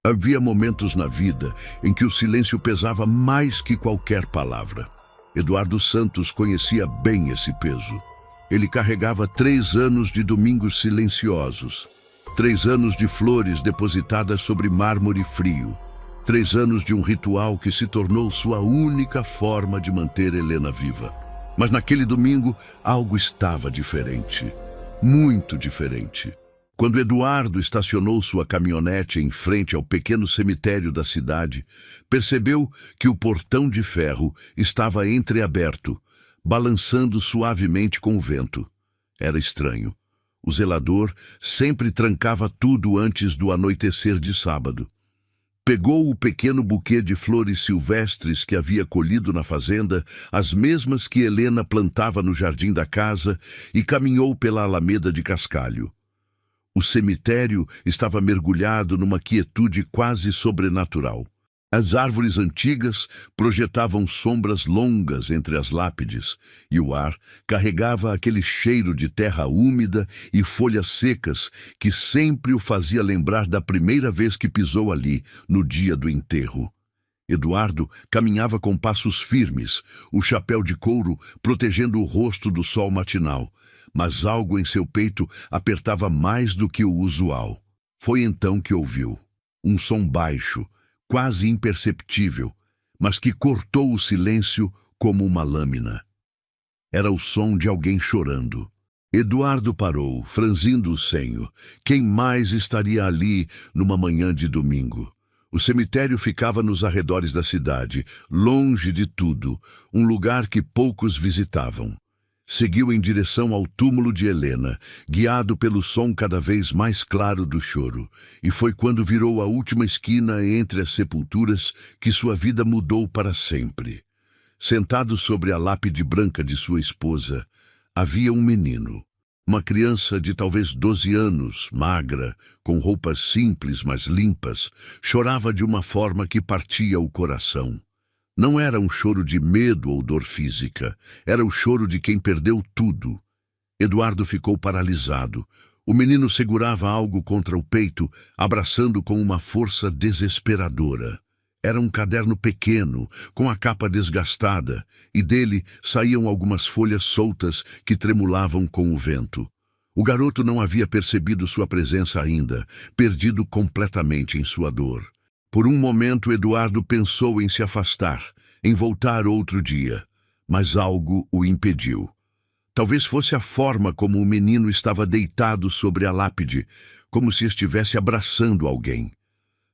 Havia momentos na vida em que o silêncio pesava mais que qualquer palavra. Eduardo Santos conhecia bem esse peso. Ele carregava 3 anos de domingos silenciosos, 3 anos de flores depositadas sobre mármore frio, 3 anos de um ritual que se tornou sua única forma de manter Helena viva. Mas naquele domingo, algo estava diferente. Muito diferente. Quando Eduardo estacionou sua caminhonete em frente ao pequeno cemitério da cidade, percebeu que o portão de ferro estava entreaberto, balançando suavemente com o vento. Era estranho. O zelador sempre trancava tudo antes do anoitecer de sábado. Pegou o pequeno buquê de flores silvestres que havia colhido na fazenda, as mesmas que Helena plantava no jardim da casa, e caminhou pela alameda de cascalho. O cemitério estava mergulhado numa quietude quase sobrenatural. As árvores antigas projetavam sombras longas entre as lápides, e o ar carregava aquele cheiro de terra úmida e folhas secas que sempre o fazia lembrar da primeira vez que pisou ali, no dia do enterro. Eduardo caminhava com passos firmes, o chapéu de couro protegendo o rosto do sol matinal, mas algo em seu peito apertava mais do que o usual. Foi então que ouviu um som baixo, quase imperceptível, mas que cortou o silêncio como uma lâmina. Era o som de alguém chorando. Eduardo parou, franzindo o senho. Quem mais estaria ali numa manhã de domingo? O cemitério ficava nos arredores da cidade, longe de tudo, um lugar que poucos visitavam. Seguiu em direção ao túmulo de Helena, guiado pelo som cada vez mais claro do choro, e foi quando virou a última esquina entre as sepulturas que sua vida mudou para sempre. Sentado sobre a lápide branca de sua esposa, havia um menino, uma criança de talvez 12 anos, magra, com roupas simples mas limpas, chorava de uma forma que partia o coração. Não era um choro de medo ou dor física, era o choro de quem perdeu tudo. Eduardo ficou paralisado. O menino segurava algo contra o peito, abraçando com uma força desesperadora. Era um caderno pequeno, com a capa desgastada, e dele saíam algumas folhas soltas que tremulavam com o vento. O garoto não havia percebido sua presença ainda, perdido completamente em sua dor. Por um momento, Eduardo pensou em se afastar, em voltar outro dia, mas algo o impediu. Talvez fosse a forma como o menino estava deitado sobre a lápide, como se estivesse abraçando alguém.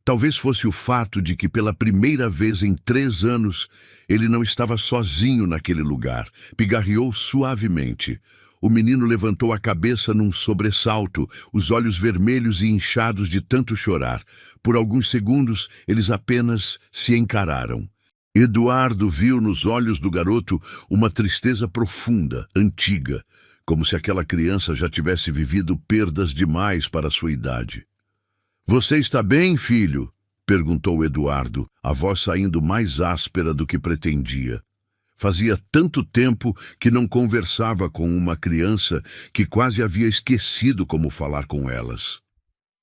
Talvez fosse o fato de que, pela primeira vez em 3 anos, ele não estava sozinho naquele lugar. Pigarreou suavemente. O menino levantou a cabeça num sobressalto, os olhos vermelhos e inchados de tanto chorar. Por alguns segundos, eles apenas se encararam. Eduardo viu nos olhos do garoto uma tristeza profunda, antiga, como se aquela criança já tivesse vivido perdas demais para sua idade. "Você está bem, filho?" perguntou Eduardo, a voz saindo mais áspera do que pretendia. Fazia tanto tempo que não conversava com uma criança que quase havia esquecido como falar com elas.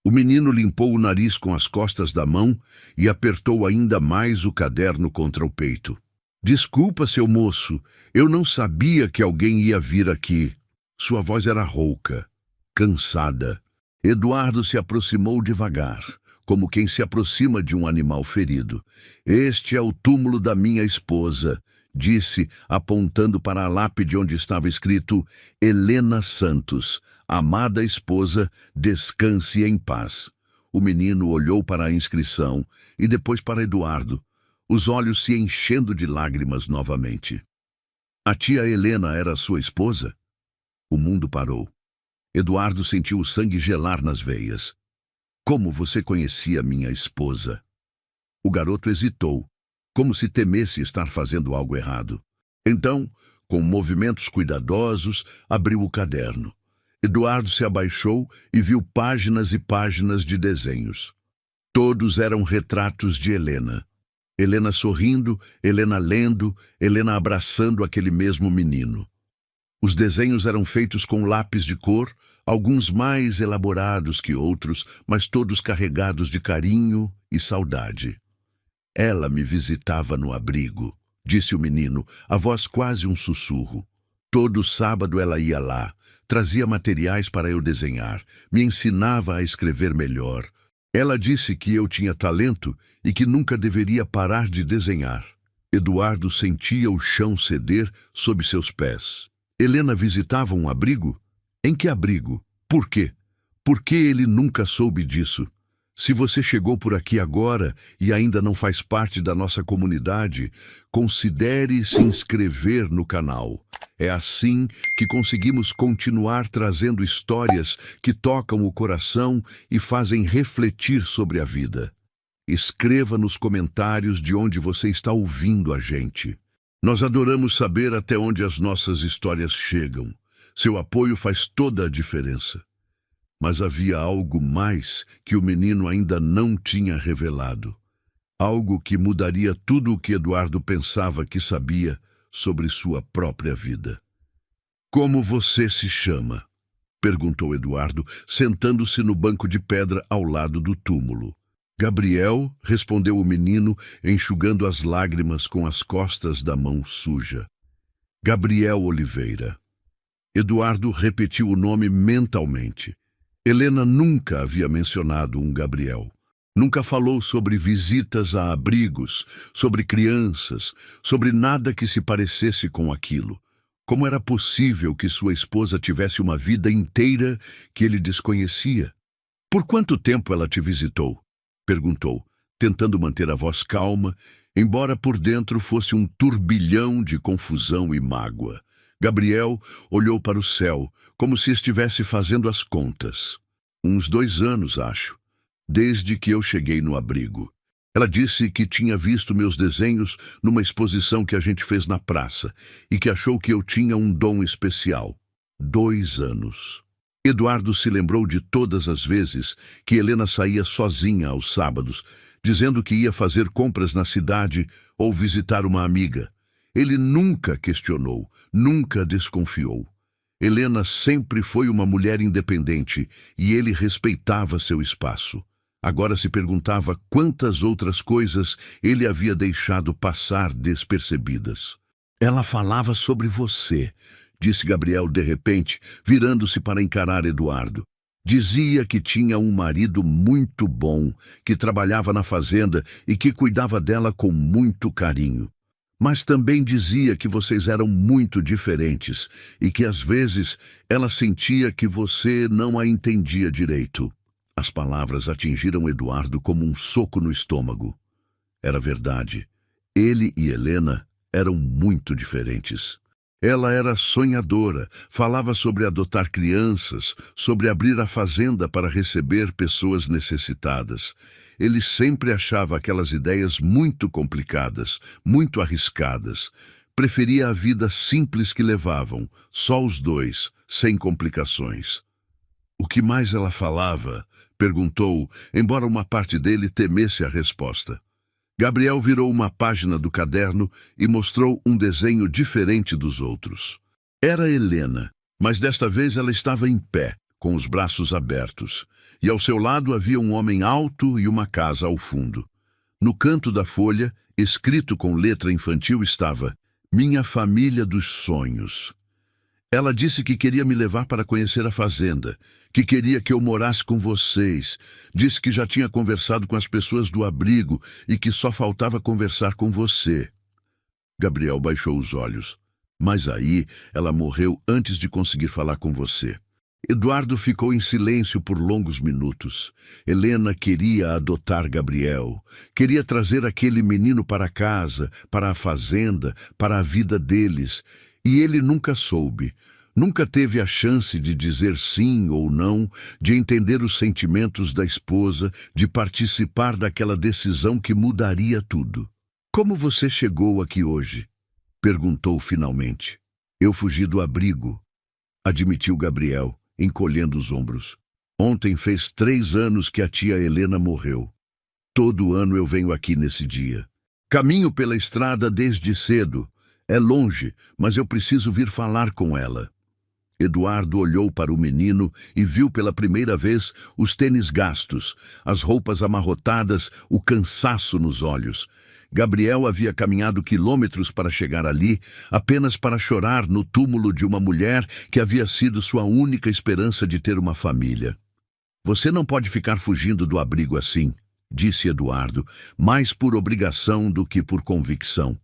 O menino limpou o nariz com as costas da mão e apertou ainda mais o caderno contra o peito. "Desculpa, seu moço, eu não sabia que alguém ia vir aqui." Sua voz era rouca, cansada. Eduardo se aproximou devagar, como quem se aproxima de um animal ferido. "Este é o túmulo da minha esposa", disse, apontando para a lápide onde estava escrito "Helena Santos, amada esposa, descanse em paz." O menino olhou para a inscrição e depois para Eduardo, os olhos se enchendo de lágrimas novamente. A tia Helena era sua esposa? O mundo parou. Eduardo sentiu o sangue gelar nas veias. "Como você conhecia minha esposa?" O garoto hesitou, como se temesse estar fazendo algo errado. Então, com movimentos cuidadosos, abriu o caderno. Eduardo se abaixou e viu páginas e páginas de desenhos. Todos eram retratos de Helena. Helena sorrindo, Helena lendo, Helena abraçando aquele mesmo menino. Os desenhos eram feitos com lápis de cor, alguns mais elaborados que outros, mas todos carregados de carinho e saudade. Ela me visitava no abrigo, disse o menino, a voz quase um sussurro. Todo sábado ela ia lá, trazia materiais para eu desenhar, me ensinava a escrever melhor. Ela disse que eu tinha talento e que nunca deveria parar de desenhar. Eduardo sentia o chão ceder sob seus pés. Helena visitava um abrigo? Em que abrigo? Por quê? Por que ele nunca soube disso? Se você chegou por aqui agora e ainda não faz parte da nossa comunidade, considere se inscrever no canal. É assim que conseguimos continuar trazendo histórias que tocam o coração e fazem refletir sobre a vida. Escreva nos comentários de onde você está ouvindo a gente. Nós adoramos saber até onde as nossas histórias chegam. Seu apoio faz toda a diferença. Mas havia algo mais que o menino ainda não tinha revelado. Algo que mudaria tudo o que Eduardo pensava que sabia sobre sua própria vida. Como você se chama? Perguntou Eduardo, sentando-se no banco de pedra ao lado do túmulo. Gabriel, respondeu o menino, enxugando as lágrimas com as costas da mão suja. Gabriel Oliveira. Eduardo repetiu o nome mentalmente. Helena nunca havia mencionado um Gabriel. Nunca falou sobre visitas a abrigos, sobre crianças, sobre nada que se parecesse com aquilo. Como era possível que sua esposa tivesse uma vida inteira que ele desconhecia? Por quanto tempo ela te visitou? Perguntou, tentando manter a voz calma, embora por dentro fosse um turbilhão de confusão e mágoa. Gabriel olhou para o céu, como se estivesse fazendo as contas. Uns 2 anos, acho, desde que eu cheguei no abrigo. Ela disse que tinha visto meus desenhos numa exposição que a gente fez na praça e que achou que eu tinha um dom especial. 2 anos. Eduardo se lembrou de todas as vezes que Helena saía sozinha aos sábados, dizendo que ia fazer compras na cidade ou visitar uma amiga. Ele nunca questionou, nunca desconfiou. Helena sempre foi uma mulher independente e ele respeitava seu espaço. Agora se perguntava quantas outras coisas ele havia deixado passar despercebidas. Ela falava sobre você, disse Gabriel de repente, virando-se para encarar Eduardo. Dizia que tinha um marido muito bom, que trabalhava na fazenda e que cuidava dela com muito carinho. Mas também dizia que vocês eram muito diferentes e que às vezes ela sentia que você não a entendia direito. As palavras atingiram Eduardo como um soco no estômago. Era verdade. Ele e Helena eram muito diferentes. Ela era sonhadora, falava sobre adotar crianças, sobre abrir a fazenda para receber pessoas necessitadas. Ele sempre achava aquelas ideias muito complicadas, muito arriscadas. Preferia a vida simples que levavam, só os dois, sem complicações. O que mais ela falava? Perguntou, embora uma parte dele temesse a resposta. Gabriel virou uma página do caderno e mostrou um desenho diferente dos outros. Era Helena, mas desta vez ela estava em pé, com os braços abertos, e ao seu lado havia um homem alto e uma casa ao fundo. No canto da folha, escrito com letra infantil, estava "Minha família dos sonhos". Ela disse que queria me levar para conhecer a fazenda, que queria que eu morasse com vocês. Disse que já tinha conversado com as pessoas do abrigo e que só faltava conversar com você. Gabriel baixou os olhos. Mas aí ela morreu antes de conseguir falar com você. Eduardo ficou em silêncio por longos minutos. Helena queria adotar Gabriel. Queria trazer aquele menino para casa, para a fazenda, para a vida deles. E ele nunca soube, nunca teve a chance de dizer sim ou não, de entender os sentimentos da esposa, de participar daquela decisão que mudaria tudo. Como você chegou aqui hoje? Perguntou finalmente. Eu fugi do abrigo, admitiu Gabriel, encolhendo os ombros. Ontem fez 3 anos que a tia Helena morreu. Todo ano eu venho aqui nesse dia. Caminho pela estrada desde cedo. É longe, mas eu preciso vir falar com ela. Eduardo olhou para o menino e viu pela primeira vez os tênis gastos, as roupas amarrotadas, o cansaço nos olhos. Gabriel havia caminhado quilômetros para chegar ali, apenas para chorar no túmulo de uma mulher que havia sido sua única esperança de ter uma família. Você não pode ficar fugindo do abrigo assim, disse Eduardo, mais por obrigação do que por convicção.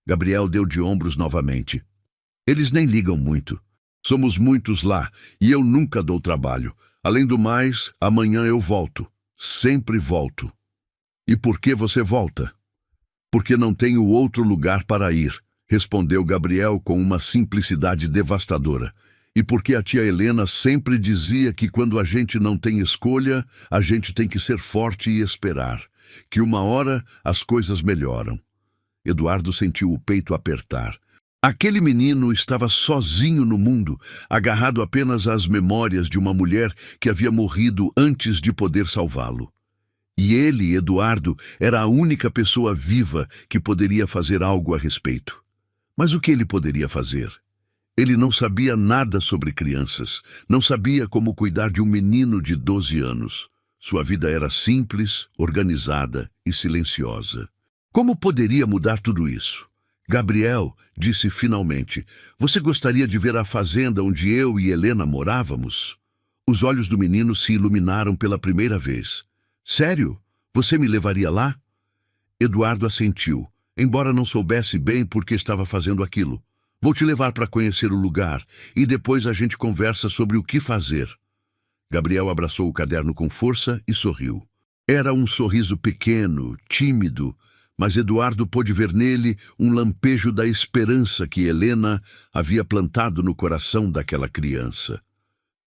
Gabriel deu de ombros novamente. Eles nem ligam muito. Somos muitos lá, e eu nunca dou trabalho. Além do mais, amanhã eu volto. Sempre volto. E por que você volta? Porque não tenho outro lugar para ir, respondeu Gabriel com uma simplicidade devastadora. E porque a tia Helena sempre dizia que quando a gente não tem escolha, a gente tem que ser forte e esperar, que uma hora as coisas melhoram. Eduardo sentiu o peito apertar. Aquele menino estava sozinho no mundo, agarrado apenas às memórias de uma mulher que havia morrido antes de poder salvá-lo. E ele, Eduardo, era a única pessoa viva que poderia fazer algo a respeito. Mas o que ele poderia fazer? Ele não sabia nada sobre crianças, não sabia como cuidar de um menino de 12 anos. Sua vida era simples, organizada e silenciosa. Como poderia mudar tudo isso? Gabriel, disse finalmente, você gostaria de ver a fazenda onde eu e Helena morávamos? Os olhos do menino se iluminaram pela primeira vez. Sério? Você me levaria lá? Eduardo assentiu, embora não soubesse bem por que estava fazendo aquilo. Vou te levar para conhecer o lugar e depois a gente conversa sobre o que fazer. Gabriel abraçou o caderno com força e sorriu. Era um sorriso pequeno, tímido, mas Eduardo pôde ver nele um lampejo da esperança que Helena havia plantado no coração daquela criança.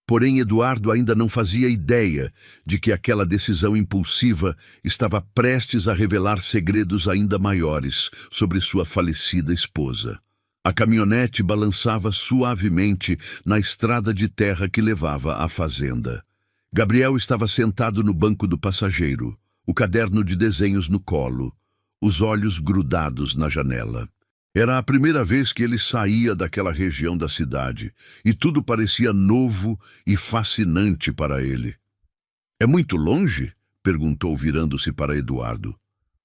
Porém, Eduardo ainda não fazia ideia de que aquela decisão impulsiva estava prestes a revelar segredos ainda maiores sobre sua falecida esposa. A caminhonete balançava suavemente na estrada de terra que levava à fazenda. Gabriel estava sentado no banco do passageiro, o caderno de desenhos no colo, os olhos grudados na janela. Era a primeira vez que ele saía daquela região da cidade, e tudo parecia novo e fascinante para ele. É muito longe? Perguntou virando-se para Eduardo.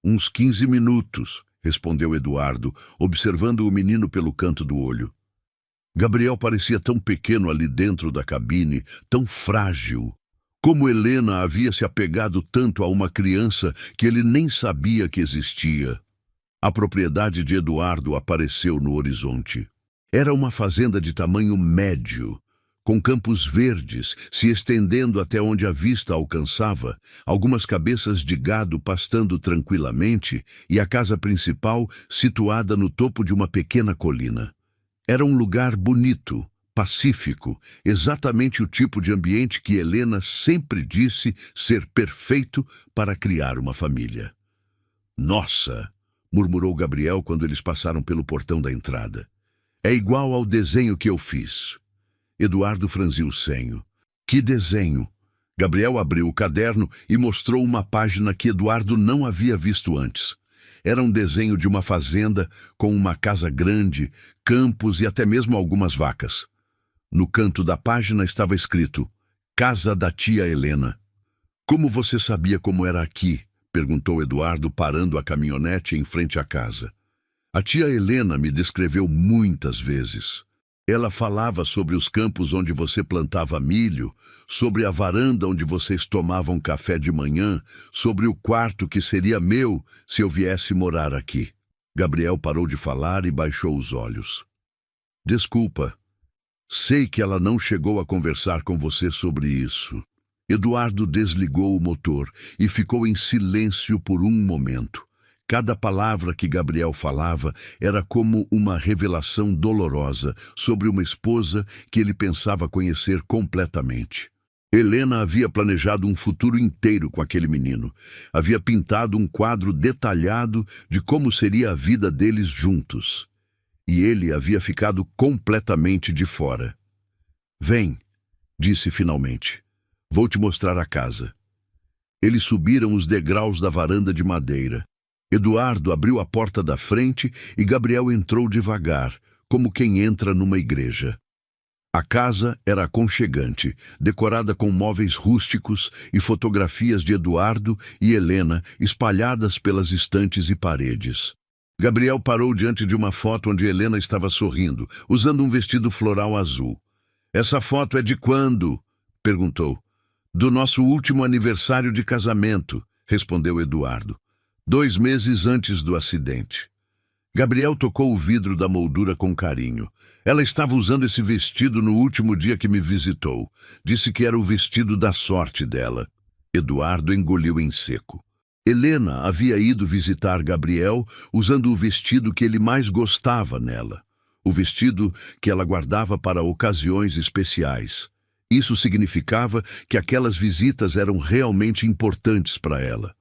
Uns 15 minutos, respondeu Eduardo, observando o menino pelo canto do olho. Gabriel parecia tão pequeno ali dentro da cabine, tão frágil. Como Helena havia se apegado tanto a uma criança que ele nem sabia que existia. A propriedade de Eduardo apareceu no horizonte. Era uma fazenda de tamanho médio, com campos verdes se estendendo até onde a vista alcançava, algumas cabeças de gado pastando tranquilamente e a casa principal situada no topo de uma pequena colina. Era um lugar bonito, pacífico, exatamente o tipo de ambiente que Helena sempre disse ser perfeito para criar uma família. Nossa! Murmurou Gabriel quando eles passaram pelo portão da entrada. É igual ao desenho que eu fiz. Eduardo franziu o senho. Que desenho? Gabriel abriu o caderno e mostrou uma página que Eduardo não havia visto antes. Era um desenho de uma fazenda com uma casa grande, campos e até mesmo algumas vacas. No canto da página estava escrito, Casa da tia Helena. Como você sabia como era aqui? Perguntou Eduardo, parando a caminhonete em frente à casa. A tia Helena me descreveu muitas vezes. Ela falava sobre os campos onde você plantava milho, sobre a varanda onde vocês tomavam café de manhã, sobre o quarto que seria meu se eu viesse morar aqui. Gabriel parou de falar e baixou os olhos. Desculpa. Sei que ela não chegou a conversar com você sobre isso. Eduardo desligou o motor e ficou em silêncio por um momento. Cada palavra que Gabriel falava era como uma revelação dolorosa sobre uma esposa que ele pensava conhecer completamente. Helena havia planejado um futuro inteiro com aquele menino. Havia pintado um quadro detalhado de como seria a vida deles juntos. E ele havia ficado completamente de fora. Vem, disse finalmente. Vou te mostrar a casa. Eles subiram os degraus da varanda de madeira. Eduardo abriu a porta da frente e Gabriel entrou devagar, como quem entra numa igreja. A casa era aconchegante, decorada com móveis rústicos e fotografias de Eduardo e Helena espalhadas pelas estantes e paredes. Gabriel parou diante de uma foto onde Helena estava sorrindo, usando um vestido floral azul. "Essa foto é de quando?" perguntou. "Do nosso último aniversário de casamento", respondeu Eduardo. 2 meses antes do acidente. Gabriel tocou o vidro da moldura com carinho. "Ela estava usando esse vestido no último dia que me visitou. Disse que era o vestido da sorte dela." Eduardo engoliu em seco. Helena havia ido visitar Gabriel usando o vestido que ele mais gostava nela. O vestido que ela guardava para ocasiões especiais. Isso significava que aquelas visitas eram realmente importantes para ela.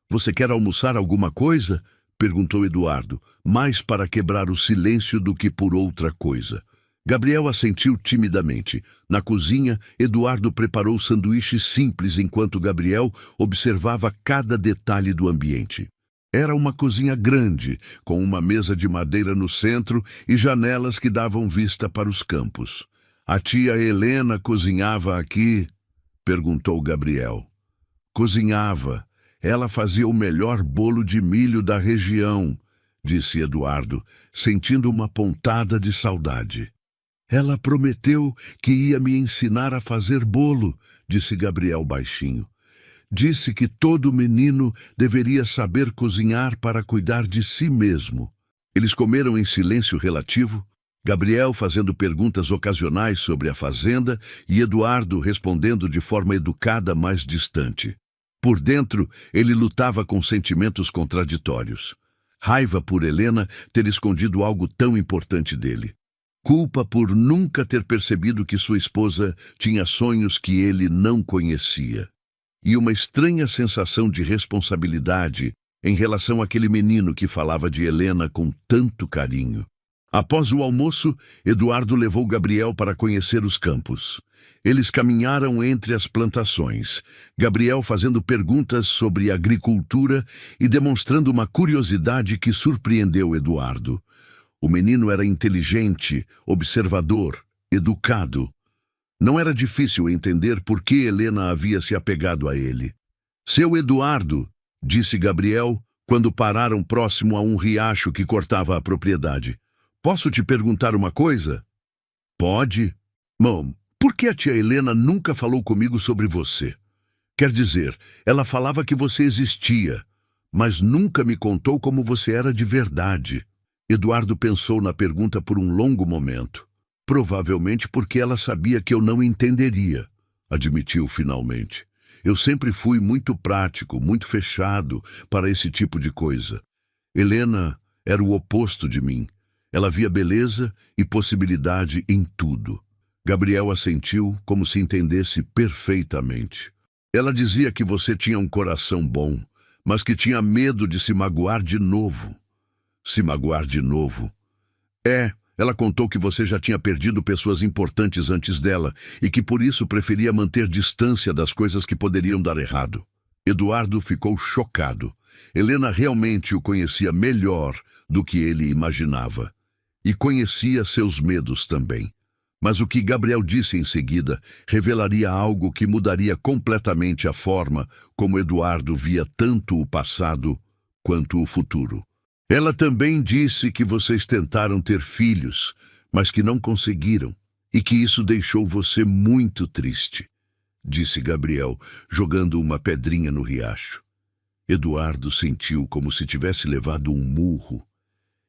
"Você quer almoçar alguma coisa?" perguntou Eduardo, mais para quebrar o silêncio do que por outra coisa. Gabriel assentiu timidamente. Na cozinha, Eduardo preparou sanduíches simples enquanto Gabriel observava cada detalhe do ambiente. Era uma cozinha grande, com uma mesa de madeira no centro e janelas que davam vista para os campos. "A tia Helena cozinhava aqui?" perguntou Gabriel. "Cozinhava. Ela fazia o melhor bolo de milho da região", disse Eduardo, sentindo uma pontada de saudade. "Ela prometeu que ia me ensinar a fazer bolo", disse Gabriel baixinho. "Disse que todo menino deveria saber cozinhar para cuidar de si mesmo." Eles comeram em silêncio relativo, Gabriel fazendo perguntas ocasionais sobre a fazenda e Eduardo respondendo de forma educada, mas distante. Por dentro, ele lutava com sentimentos contraditórios. Raiva por Helena ter escondido algo tão importante dele. Culpa por nunca ter percebido que sua esposa tinha sonhos que ele não conhecia. E uma estranha sensação de responsabilidade em relação àquele menino que falava de Helena com tanto carinho. Após o almoço, Eduardo levou Gabriel para conhecer os campos. Eles caminharam entre as plantações, Gabriel fazendo perguntas sobre agricultura e demonstrando uma curiosidade que surpreendeu Eduardo. O menino era inteligente, observador, educado. Não era difícil entender por que Helena havia se apegado a ele. "Seu Eduardo", disse Gabriel, quando pararam próximo a um riacho que cortava a propriedade. "Posso te perguntar uma coisa?" "Pode." "Mãe, por que a tia Helena nunca falou comigo sobre você? Quer dizer, ela falava que você existia, mas nunca me contou como você era de verdade." Eduardo pensou na pergunta por um longo momento. "Provavelmente porque ela sabia que eu não entenderia", admitiu finalmente. "Eu sempre fui muito prático, muito fechado para esse tipo de coisa. Helena era o oposto de mim. Ela via beleza e possibilidade em tudo." Gabriel assentiu como se entendesse perfeitamente. "Ela dizia que você tinha um coração bom, mas que tinha medo de se magoar de novo." "Se magoar de novo?" Ela contou que você já tinha perdido pessoas importantes antes dela e que por isso preferia manter distância das coisas que poderiam dar errado." Eduardo ficou chocado. Helena realmente o conhecia melhor do que ele imaginava. E conhecia seus medos também. Mas o que Gabriel disse em seguida revelaria algo que mudaria completamente a forma como Eduardo via tanto o passado quanto o futuro. "Ela também disse que vocês tentaram ter filhos, mas que não conseguiram, e que isso deixou você muito triste", disse Gabriel, jogando uma pedrinha no riacho. Eduardo sentiu como se tivesse levado um murro.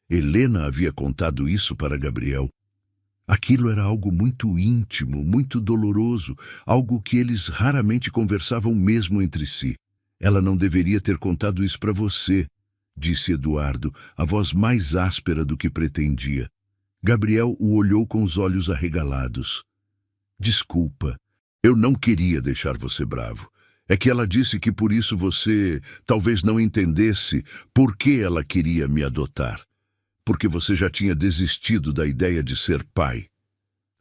Helena havia contado isso para Gabriel. Aquilo era algo muito íntimo, muito doloroso, algo que eles raramente conversavam mesmo entre si. "Ela não deveria ter contado isso para você", disse Eduardo, a voz mais áspera do que pretendia. Gabriel o olhou com os olhos arregalados. "Desculpa, eu não queria deixar você bravo. É que ela disse que por isso você talvez não entendesse por que ela queria me adotar. Porque você já tinha desistido da ideia de ser pai."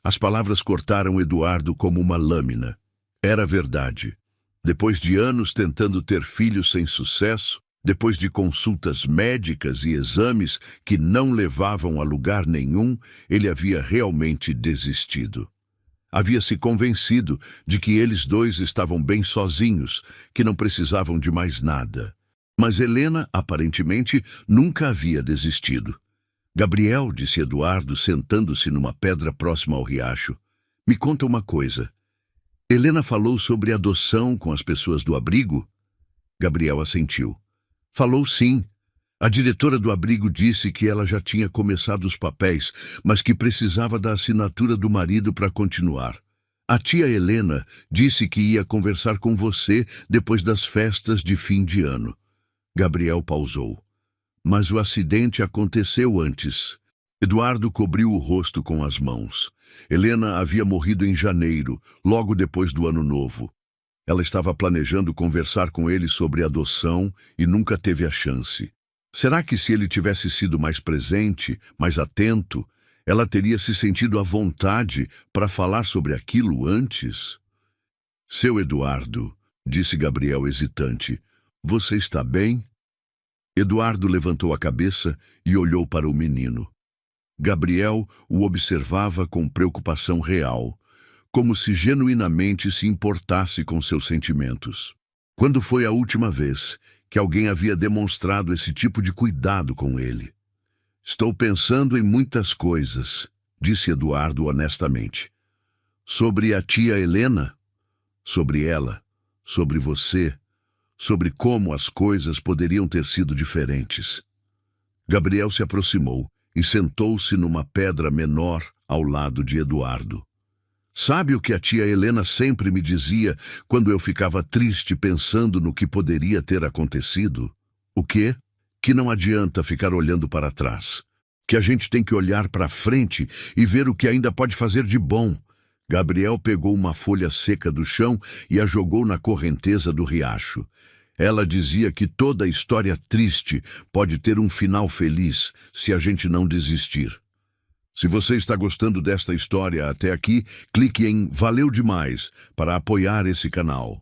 As palavras cortaram Eduardo como uma lâmina. Era verdade. Depois de anos tentando ter filhos sem sucesso, depois de consultas médicas e exames que não levavam a lugar nenhum, ele havia realmente desistido. Havia se convencido de que eles dois estavam bem sozinhos, que não precisavam de mais nada. Mas Helena, aparentemente, nunca havia desistido. Gabriel, disse Eduardo, sentando-se numa pedra próxima ao riacho, me conta uma coisa. Helena falou sobre adoção com as pessoas do abrigo? Gabriel assentiu. Falou sim. A diretora do abrigo disse que ela já tinha começado os papéis, mas que precisava da assinatura do marido para continuar. A tia Helena disse que ia conversar com você depois das festas de fim de ano. Gabriel pausou. Mas o acidente aconteceu antes. Eduardo cobriu o rosto com as mãos. Helena havia morrido em janeiro, logo depois do Ano Novo. Ela estava planejando conversar com ele sobre adoção e nunca teve a chance. Será que se ele tivesse sido mais presente, mais atento, ela teria se sentido à vontade para falar sobre aquilo antes? Seu Eduardo, disse Gabriel hesitante, você está bem? Eduardo levantou a cabeça e olhou para o menino. Gabriel o observava com preocupação real, como se genuinamente se importasse com seus sentimentos. Quando foi a última vez que alguém havia demonstrado esse tipo de cuidado com ele? Estou pensando em muitas coisas, disse Eduardo honestamente. Sobre a tia Helena, sobre ela, sobre você, sobre como as coisas poderiam ter sido diferentes. Gabriel se aproximou e sentou-se numa pedra menor ao lado de Eduardo. Sabe o que a tia Helena sempre me dizia quando eu ficava triste pensando no que poderia ter acontecido? O quê? Que não adianta ficar olhando para trás. Que a gente tem que olhar para frente e ver o que ainda pode fazer de bom. Gabriel pegou uma folha seca do chão e a jogou na correnteza do riacho. Ela dizia que toda história triste pode ter um final feliz se a gente não desistir. Se você está gostando desta história até aqui, clique em Valeu Demais para apoiar esse canal.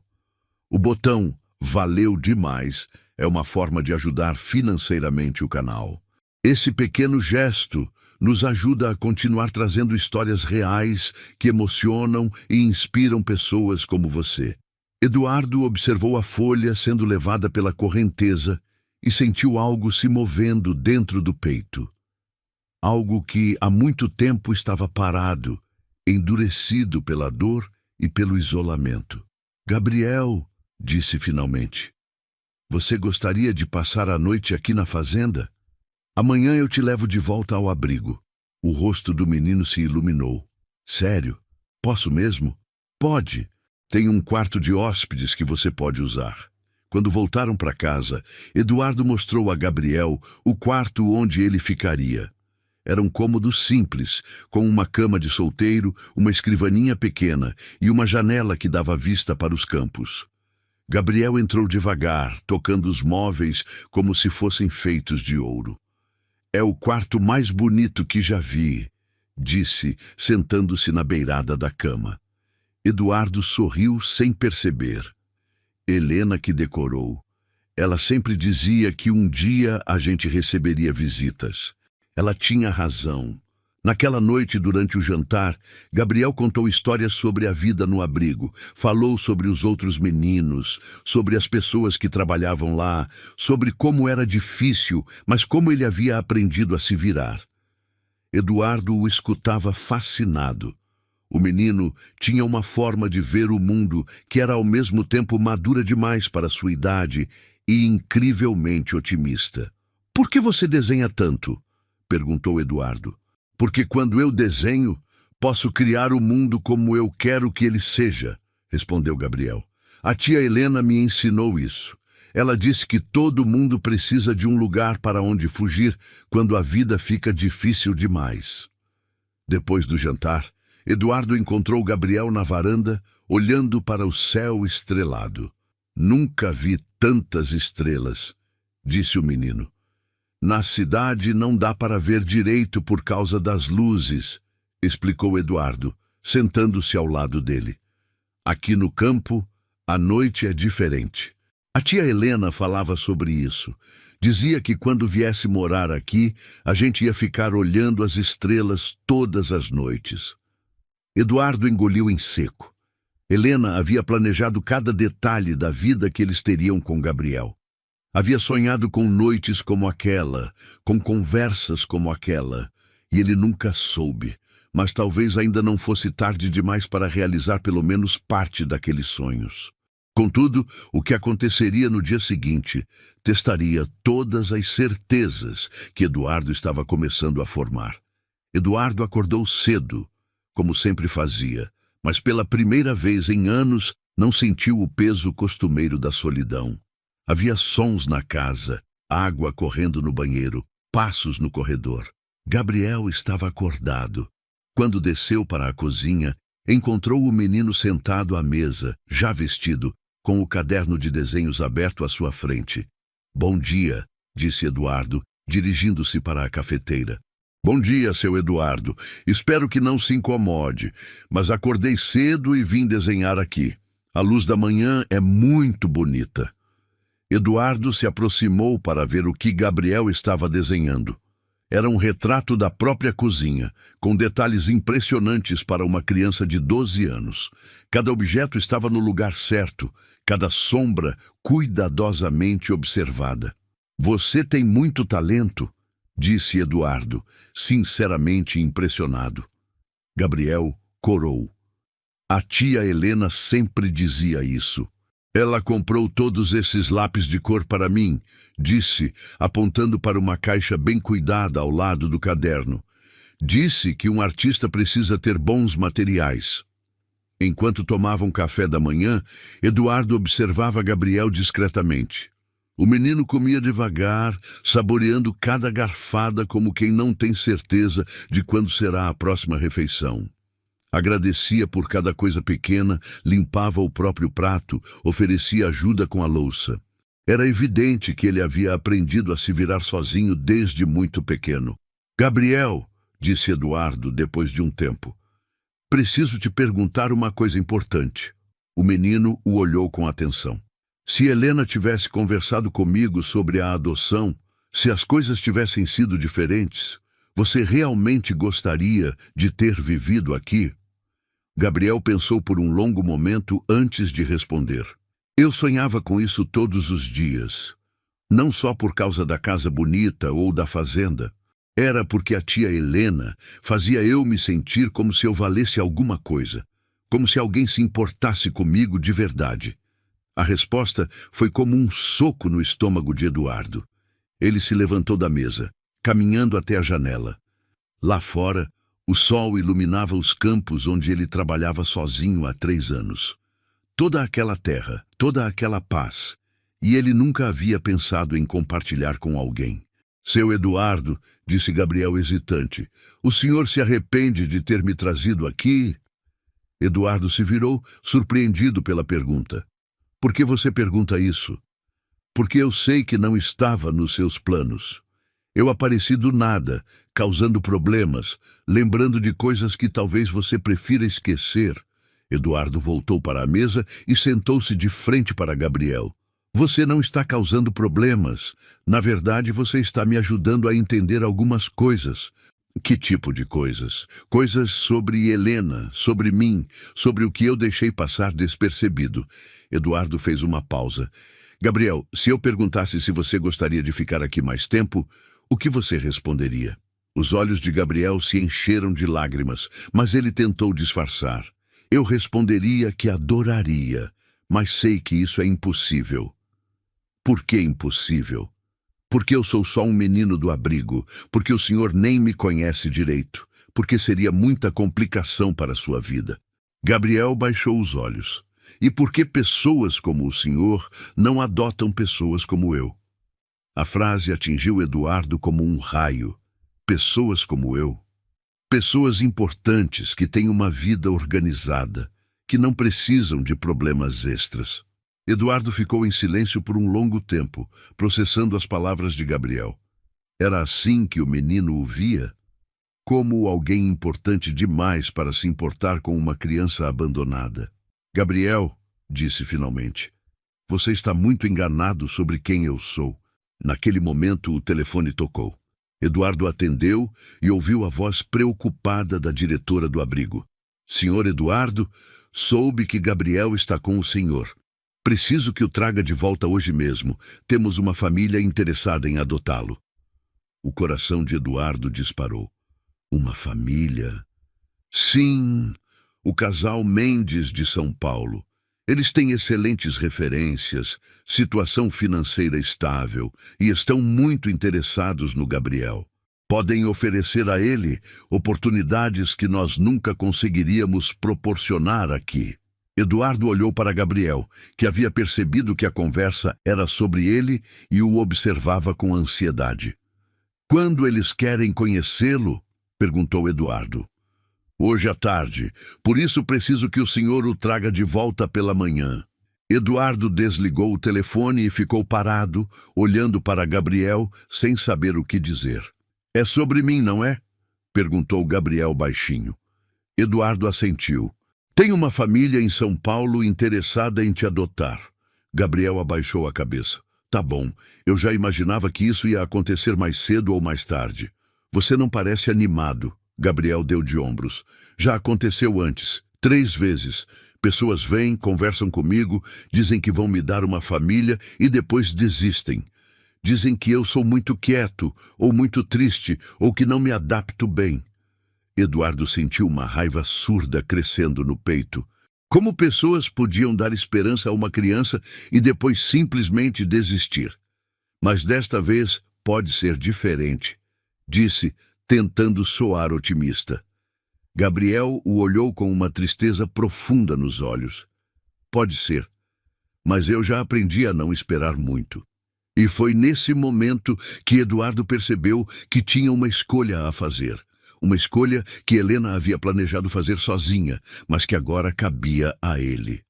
O botão Valeu Demais é uma forma de ajudar financeiramente o canal. Esse pequeno gesto nos ajuda a continuar trazendo histórias reais que emocionam e inspiram pessoas como você. Eduardo observou a folha sendo levada pela correnteza e sentiu algo se movendo dentro do peito. Algo que há muito tempo estava parado, endurecido pela dor e pelo isolamento. Gabriel, disse finalmente, você gostaria de passar a noite aqui na fazenda? Amanhã eu te levo de volta ao abrigo. O rosto do menino se iluminou. Sério? Posso mesmo? Pode. Tem um quarto de hóspedes que você pode usar. Quando voltaram para casa, Eduardo mostrou a Gabriel o quarto onde ele ficaria. Era um cômodo simples, com uma cama de solteiro, uma escrivaninha pequena e uma janela que dava vista para os campos. Gabriel entrou devagar, tocando os móveis como se fossem feitos de ouro. É o quarto mais bonito que já vi, disse, sentando-se na beirada da cama. Eduardo sorriu sem perceber. Helena que decorou. Ela sempre dizia que um dia a gente receberia visitas. Ela tinha razão. Naquela noite, durante o jantar, Gabriel contou histórias sobre a vida no abrigo, falou sobre os outros meninos, sobre as pessoas que trabalhavam lá, sobre como era difícil, mas como ele havia aprendido a se virar. Eduardo o escutava fascinado. O menino tinha uma forma de ver o mundo que era ao mesmo tempo madura demais para sua idade e incrivelmente otimista. Por que você desenha tanto? Perguntou Eduardo. Porque quando eu desenho, posso criar o mundo como eu quero que ele seja, respondeu Gabriel. A tia Helena me ensinou isso. Ela disse que todo mundo precisa de um lugar para onde fugir quando a vida fica difícil demais. Depois do jantar, Eduardo encontrou Gabriel na varanda, olhando para o céu estrelado. Nunca vi tantas estrelas, disse o menino. Na cidade não dá para ver direito por causa das luzes, explicou Eduardo, sentando-se ao lado dele. Aqui no campo, a noite é diferente. A tia Helena falava sobre isso. Dizia que quando viesse morar aqui, a gente ia ficar olhando as estrelas todas as noites. Eduardo engoliu em seco. Helena havia planejado cada detalhe da vida que eles teriam com Gabriel. Havia sonhado com noites como aquela, com conversas como aquela, e ele nunca soube, mas talvez ainda não fosse tarde demais para realizar pelo menos parte daqueles sonhos. Contudo, o que aconteceria no dia seguinte testaria todas as certezas que Eduardo estava começando a formar. Eduardo acordou cedo, como sempre fazia, mas pela primeira vez em anos não sentiu o peso costumeiro da solidão. Havia sons na casa, água correndo no banheiro, passos no corredor. Gabriel estava acordado. Quando desceu para a cozinha, encontrou o menino sentado à mesa, já vestido, com o caderno de desenhos aberto à sua frente. "Bom dia", disse Eduardo, dirigindo-se para a cafeteira. "Bom dia, seu Eduardo. Espero que não se incomode, mas acordei cedo e vim desenhar aqui. A luz da manhã é muito bonita." Eduardo se aproximou para ver o que Gabriel estava desenhando. Era um retrato da própria cozinha, com detalhes impressionantes para uma criança de 12 anos. Cada objeto estava no lugar certo, cada sombra cuidadosamente observada. "Você tem muito talento", disse Eduardo, sinceramente impressionado. Gabriel corou. "A tia Helena sempre dizia isso. Ela comprou todos esses lápis de cor para mim", disse, apontando para uma caixa bem cuidada ao lado do caderno. "Disse que um artista precisa ter bons materiais." Enquanto tomavam café da manhã, Eduardo observava Gabriel discretamente. O menino comia devagar, saboreando cada garfada como quem não tem certeza de quando será a próxima refeição. Agradecia por cada coisa pequena, limpava o próprio prato, oferecia ajuda com a louça. Era evidente que ele havia aprendido a se virar sozinho desde muito pequeno. "Gabriel", disse Eduardo depois de um tempo, "preciso te perguntar uma coisa importante." O menino o olhou com atenção. "Se Helena tivesse conversado comigo sobre a adoção, se as coisas tivessem sido diferentes, você realmente gostaria de ter vivido aqui?" Gabriel pensou por um longo momento antes de responder. "Eu sonhava com isso todos os dias. Não só por causa da casa bonita ou da fazenda. Era porque a tia Helena fazia eu me sentir como se eu valesse alguma coisa, como se alguém se importasse comigo de verdade." A resposta foi como um soco no estômago de Eduardo. Ele se levantou da mesa, caminhando até a janela. Lá fora, o sol iluminava os campos onde ele trabalhava sozinho há 3 anos. Toda aquela terra, toda aquela paz, e ele nunca havia pensado em compartilhar com alguém. "Seu Eduardo", disse Gabriel hesitante, "o senhor se arrepende de ter me trazido aqui?" Eduardo se virou, surpreendido pela pergunta. "Por que você pergunta isso?" "Porque eu sei que não estava nos seus planos. Eu apareci do nada, causando problemas, lembrando de coisas que talvez você prefira esquecer." Eduardo voltou para a mesa e sentou-se de frente para Gabriel. "Você não está causando problemas. Na verdade, você está me ajudando a entender algumas coisas." "Que tipo de coisas?" "Coisas sobre Helena, sobre mim, sobre o que eu deixei passar despercebido." Eduardo fez uma pausa. "Gabriel, se eu perguntasse se você gostaria de ficar aqui mais tempo, o que você responderia?" Os olhos de Gabriel se encheram de lágrimas, mas ele tentou disfarçar. "Eu responderia que adoraria, mas sei que isso é impossível." "Por que impossível?" "Porque eu sou só um menino do abrigo, porque o senhor nem me conhece direito, porque seria muita complicação para a sua vida." Gabriel baixou os olhos. "E por que pessoas como o senhor não adotam pessoas como eu?" A frase atingiu Eduardo como um raio. Pessoas como eu. Pessoas importantes que têm uma vida organizada, que não precisam de problemas extras. Eduardo ficou em silêncio por um longo tempo, processando as palavras de Gabriel. Era assim que o menino o via? Como alguém importante demais para se importar com uma criança abandonada. "Gabriel", disse finalmente, "você está muito enganado sobre quem eu sou." Naquele momento, o telefone tocou. Eduardo atendeu e ouviu a voz preocupada da diretora do abrigo. Senhor Eduardo, soube que Gabriel está com o senhor. Preciso que o traga de volta hoje mesmo. Temos uma família interessada em adotá-lo. O coração de Eduardo disparou. Uma família? Sim, o casal Mendes de São Paulo. Eles têm excelentes referências, situação financeira estável e estão muito interessados no Gabriel. Podem oferecer a ele oportunidades que nós nunca conseguiríamos proporcionar aqui. Eduardo olhou para Gabriel, que havia percebido que a conversa era sobre ele e o observava com ansiedade. Quando eles querem conhecê-lo? Perguntou Eduardo. Hoje à tarde, por isso preciso que o senhor o traga de volta pela manhã. Eduardo desligou o telefone e ficou parado, olhando para Gabriel, sem saber o que dizer. É sobre mim, não é? Perguntou Gabriel baixinho. Eduardo assentiu. Tem uma família em São Paulo interessada em te adotar. Gabriel abaixou a cabeça. Tá bom, eu já imaginava que isso ia acontecer mais cedo ou mais tarde. Você não parece animado. Gabriel deu de ombros. Já aconteceu antes, 3 vezes. Pessoas vêm, conversam comigo, dizem que vão me dar uma família e depois desistem. Dizem que eu sou muito quieto, ou muito triste, ou que não me adapto bem. Eduardo sentiu uma raiva surda crescendo no peito. Como pessoas podiam dar esperança a uma criança e depois simplesmente desistir? Mas desta vez pode ser diferente, disse, tentando soar otimista. Gabriel o olhou com uma tristeza profunda nos olhos. Pode ser, mas eu já aprendi a não esperar muito. E foi nesse momento que Eduardo percebeu que tinha uma escolha a fazer. Uma escolha que Helena havia planejado fazer sozinha, mas que agora cabia a ele.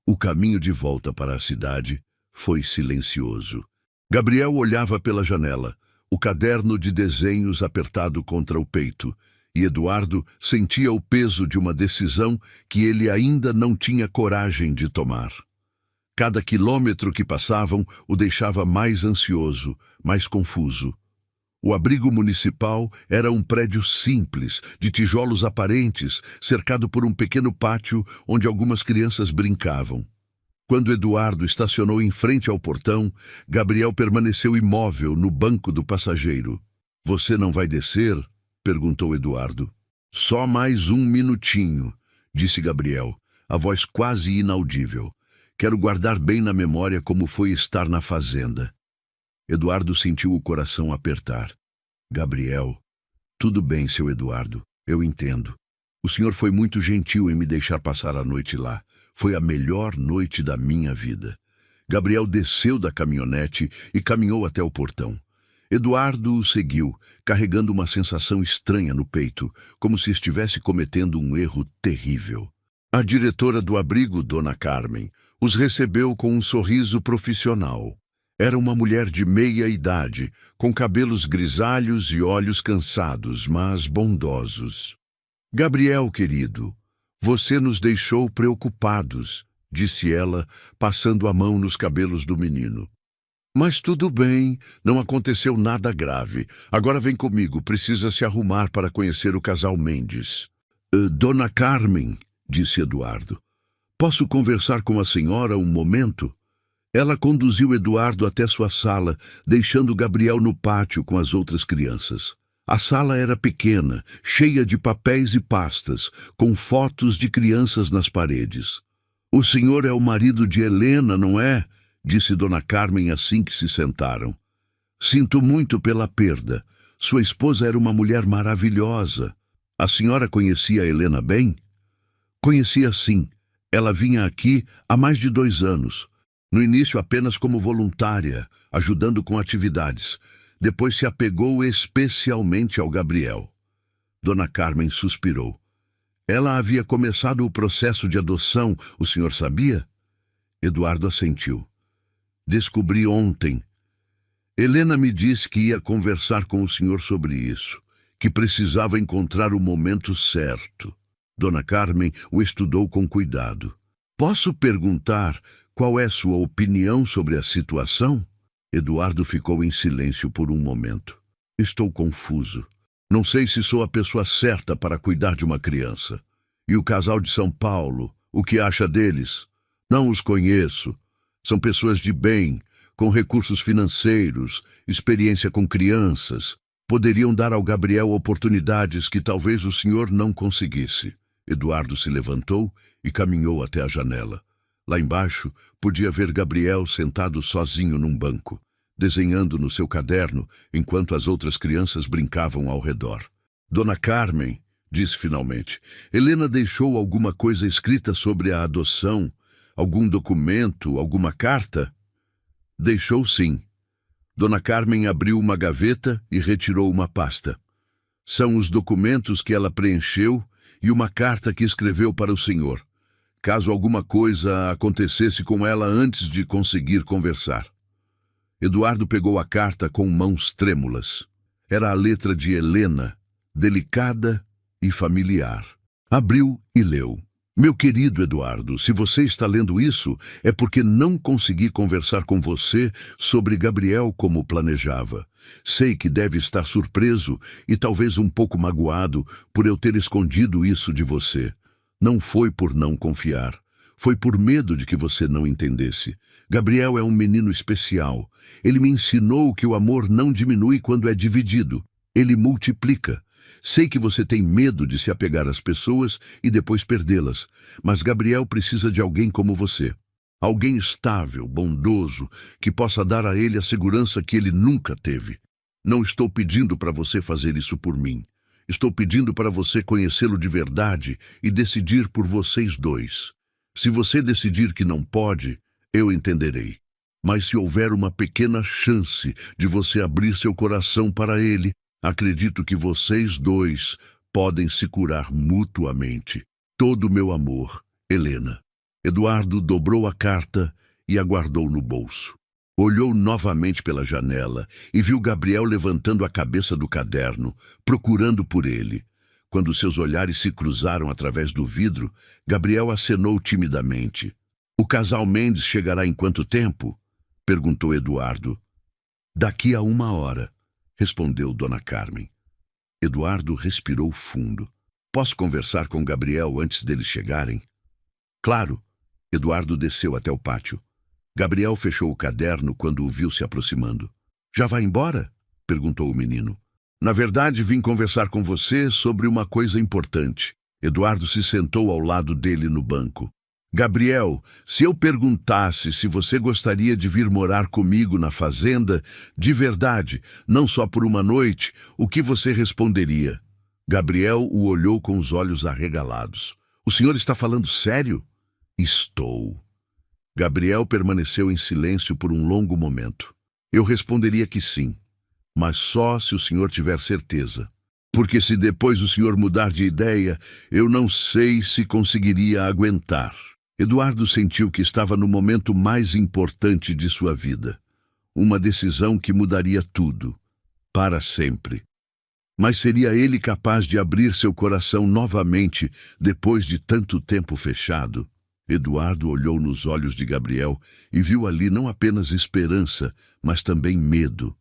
O caminho de volta para a cidade foi silencioso. Gabriel olhava pela janela, o caderno de desenhos apertado contra o peito, e Eduardo sentia o peso de uma decisão que ele ainda não tinha coragem de tomar. Cada quilômetro que passavam o deixava mais ansioso, mais confuso. O abrigo municipal era um prédio simples, de tijolos aparentes, cercado por um pequeno pátio onde algumas crianças brincavam. Quando Eduardo estacionou em frente ao portão, Gabriel permaneceu imóvel no banco do passageiro. — Você não vai descer? Perguntou Eduardo. — Só mais 1 minutinho, disse Gabriel, a voz quase inaudível. Quero guardar bem na memória como foi estar na fazenda. Eduardo sentiu o coração apertar. Gabriel. Tudo bem, seu Eduardo, eu entendo. O senhor foi muito gentil em me deixar passar a noite lá. Foi a melhor noite da minha vida. Gabriel desceu da caminhonete e caminhou até o portão. Eduardo o seguiu, carregando uma sensação estranha no peito, como se estivesse cometendo um erro terrível. A diretora do abrigo, Dona Carmen, os recebeu com um sorriso profissional. Era uma mulher de meia idade, com cabelos grisalhos e olhos cansados, mas bondosos. — Gabriel, querido, você nos deixou preocupados, disse ela, passando a mão nos cabelos do menino. — Mas tudo bem, não aconteceu nada grave. Agora vem comigo, precisa se arrumar para conhecer o casal Mendes. Dona Carmen, disse Eduardo, posso conversar com a senhora um momento? Ela conduziu Eduardo até sua sala, deixando Gabriel no pátio com as outras crianças. A sala era pequena, cheia de papéis e pastas, com fotos de crianças nas paredes. — O senhor é o marido de Helena, não é? Disse Dona Carmen assim que se sentaram. — Sinto muito pela perda. Sua esposa era uma mulher maravilhosa. A senhora conhecia a Helena bem? — Conhecia sim. Ela vinha aqui há mais de 2 anos. No início apenas como voluntária, ajudando com atividades. Depois se apegou especialmente ao Gabriel. Dona Carmen suspirou. Ela havia começado o processo de adoção, o senhor sabia? Eduardo assentiu. Descobri ontem. Helena me disse que ia conversar com o senhor sobre isso, que precisava encontrar o momento certo. Dona Carmen o estudou com cuidado. Posso perguntar qual é sua opinião sobre a situação? Eduardo ficou em silêncio por um momento. Estou confuso. Não sei se sou a pessoa certa para cuidar de uma criança. E o casal de São Paulo, o que acha deles? Não os conheço. São pessoas de bem, com recursos financeiros, experiência com crianças. Poderiam dar ao Gabriel oportunidades que talvez o senhor não conseguisse. Eduardo se levantou e caminhou até a janela. Lá embaixo, podia ver Gabriel sentado sozinho num banco, desenhando no seu caderno, enquanto as outras crianças brincavam ao redor. Dona Carmen, disse finalmente, Helena deixou alguma coisa escrita sobre a adoção? Algum documento, alguma carta? Deixou sim. Dona Carmen abriu uma gaveta e retirou uma pasta. São os documentos que ela preencheu e uma carta que escreveu para o senhor, caso alguma coisa acontecesse com ela antes de conseguir conversar. Eduardo pegou a carta com mãos trêmulas. Era a letra de Helena, delicada e familiar. Abriu e leu. Meu querido Eduardo, se você está lendo isso, é porque não consegui conversar com você sobre Gabriel como planejava. Sei que deve estar surpreso e talvez um pouco magoado por eu ter escondido isso de você. Não foi por não confiar. Foi por medo de que você não entendesse. Gabriel é um menino especial. Ele me ensinou que o amor não diminui quando é dividido. Ele multiplica. Sei que você tem medo de se apegar às pessoas e depois perdê-las, mas Gabriel precisa de alguém como você. Alguém estável, bondoso, que possa dar a ele a segurança que ele nunca teve. Não estou pedindo para você fazer isso por mim. Estou pedindo para você conhecê-lo de verdade e decidir por vocês dois. Se você decidir que não pode, eu entenderei. Mas se houver uma pequena chance de você abrir seu coração para ele, acredito que vocês dois podem se curar mutuamente. Todo o meu amor, Helena. Eduardo dobrou a carta e a guardou no bolso. Olhou novamente pela janela e viu Gabriel levantando a cabeça do caderno, procurando por ele. Quando seus olhares se cruzaram através do vidro, Gabriel acenou timidamente. O casal Mendes chegará em quanto tempo? Perguntou Eduardo. Daqui a 1 hora. Respondeu Dona Carmen. Eduardo respirou fundo. Posso conversar com Gabriel antes deles chegarem? Claro. Eduardo desceu até o pátio. Gabriel fechou o caderno quando o viu se aproximando. Já vai embora? Perguntou o menino. Na verdade, vim conversar com você sobre uma coisa importante. Eduardo se sentou ao lado dele no banco. Gabriel, se eu perguntasse se você gostaria de vir morar comigo na fazenda, de verdade, não só por uma noite, o que você responderia? Gabriel o olhou com os olhos arregalados. O senhor está falando sério? Estou. Gabriel permaneceu em silêncio por um longo momento. Eu responderia que sim, mas só se o senhor tiver certeza. Porque se depois o senhor mudar de ideia, eu não sei se conseguiria aguentar. Eduardo sentiu que estava no momento mais importante de sua vida. Uma decisão que mudaria tudo, para sempre. Mas seria ele capaz de abrir seu coração novamente depois de tanto tempo fechado? Eduardo olhou nos olhos de Gabriel e viu ali não apenas esperança, mas também medo.